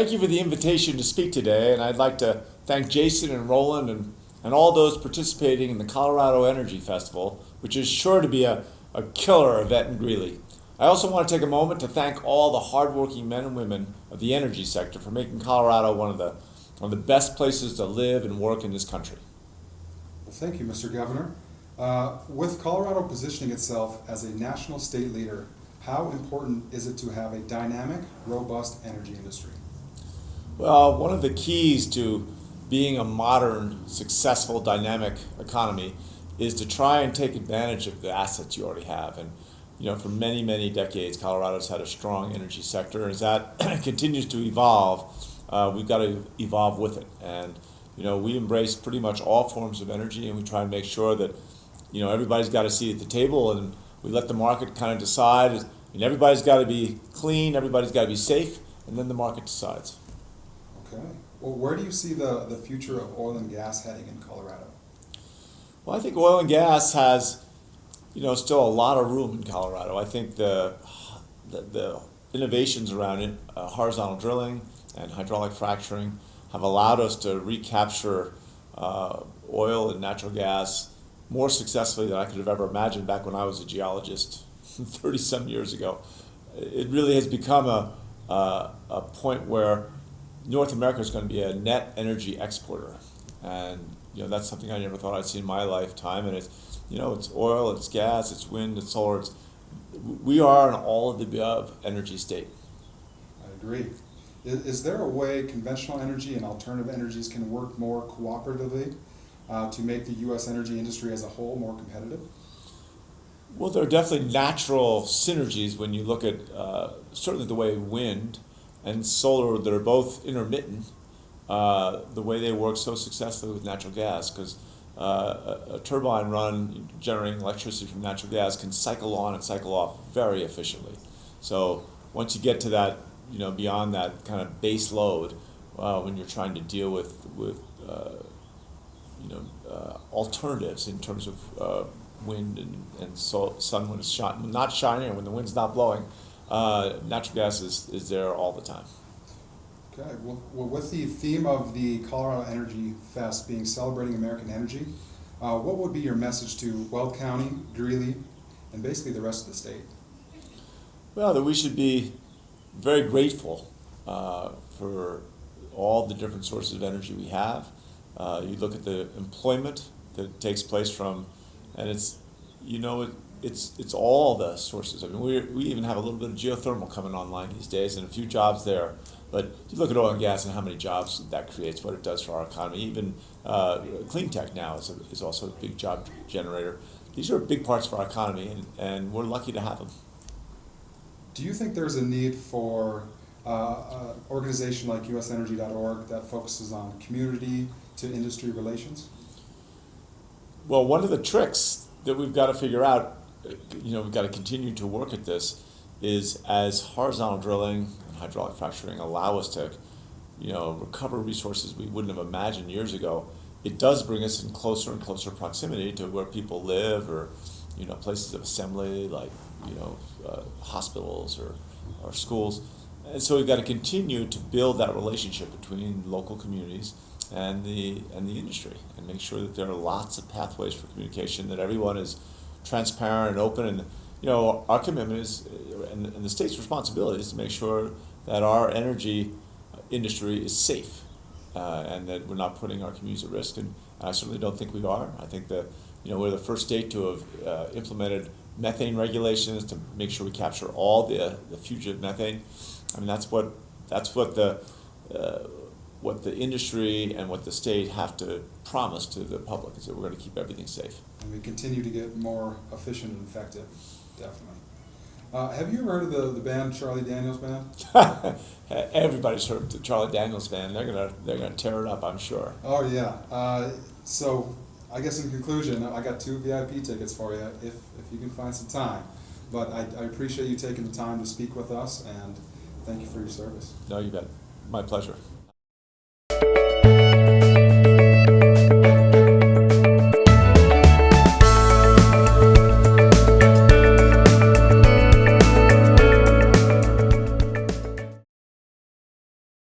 thank you for the invitation to speak today, and I'd like to thank Jason and Roland and all those participating in the Colorado Energy Festival, which is sure to be a killer event in Greeley. I also want to take a moment to thank all the hardworking men and women of the energy sector for making Colorado one of the best places to live and work in this country. Well, thank you, Mr. Governor. With Colorado positioning itself as a national state leader, how important is it to have a dynamic, robust energy industry? Well, one of the keys to being a modern, successful, dynamic economy is to try and take advantage of the assets you already have. And for many, many decades, Colorado's had a strong energy sector. As that continues to evolve, we've got to evolve with it. And we embrace pretty much all forms of energy, and we try and make sure that everybody's got a seat at the table, and we let the market kind of decide. And everybody's got to be clean, everybody's got to be safe, and then the market decides. Okay. Well, where do you see the future of oil and gas heading in Colorado? Well, I think oil and gas has still a lot of room in Colorado. I think the innovations around it, horizontal drilling and hydraulic fracturing, have allowed us to recapture oil and natural gas more successfully than I could have ever imagined back when I was a geologist 30-some years ago. It really has become a point where North America is going to be a net energy exporter, and that's something I never thought I'd see in my lifetime. And it's oil, it's gas, it's wind, it's solar. We are an all of the above energy state. I agree. Is there a way conventional energy and alternative energies can work more cooperatively to make the U.S. energy industry as a whole more competitive? Well, there are definitely natural synergies when you look at certainly the way wind and solar, that are both intermittent, the way they work so successfully with natural gas, because a turbine run generating electricity from natural gas can cycle on and cycle off very efficiently. So once you get to that, beyond that kind of base load, when you're trying to deal with alternatives in terms of wind and sun when it's not shining, or when the wind's not blowing, natural gas is there all the time. Okay. Well, with the theme of the Colorado Energy Fest being celebrating American energy, what would be your message to Weld County, Greeley, and basically the rest of the state? Well, that we should be very grateful for all the different sources of energy we have. You look at the employment that takes place from, and it's all the sources. I mean, we even have a little bit of geothermal coming online these days, and a few jobs there. But you look at oil and gas and how many jobs that creates, what it does for our economy. Even clean tech now is also a big job generator. These are big parts of our economy, and we're lucky to have them. Do you think there's a need for an organization like usenergy.org that focuses on community to industry relations? Well, one of the tricks that we've got to figure out, we've got to continue to work at this, is as horizontal drilling and hydraulic fracturing allow us to, recover resources we wouldn't have imagined years ago, it does bring us in closer and closer proximity to where people live, or, places of assembly like, hospitals or schools. And so we've got to continue to build that relationship between local communities and the industry, and make sure that there are lots of pathways for communication, that everyone is transparent and open. And our commitment is, and the state's responsibility is, to make sure that our energy industry is safe, and that we're not putting our communities at risk. And I certainly don't think we are. I think that we're the first state to have implemented methane regulations to make sure we capture all the fugitive methane. I mean, that's what the industry and what the state have to promise to the public, is that we're going to keep everything safe. And we continue to get more efficient and effective, definitely. Have you ever heard of the band Charlie Daniels Band? Everybody's heard of the Charlie Daniels Band. They're gonna tear it up, I'm sure. Oh yeah. So I guess in conclusion, I got 2 VIP tickets for you if you can find some time. But I appreciate you taking the time to speak with us, and thank you for your service. No, you bet. My pleasure.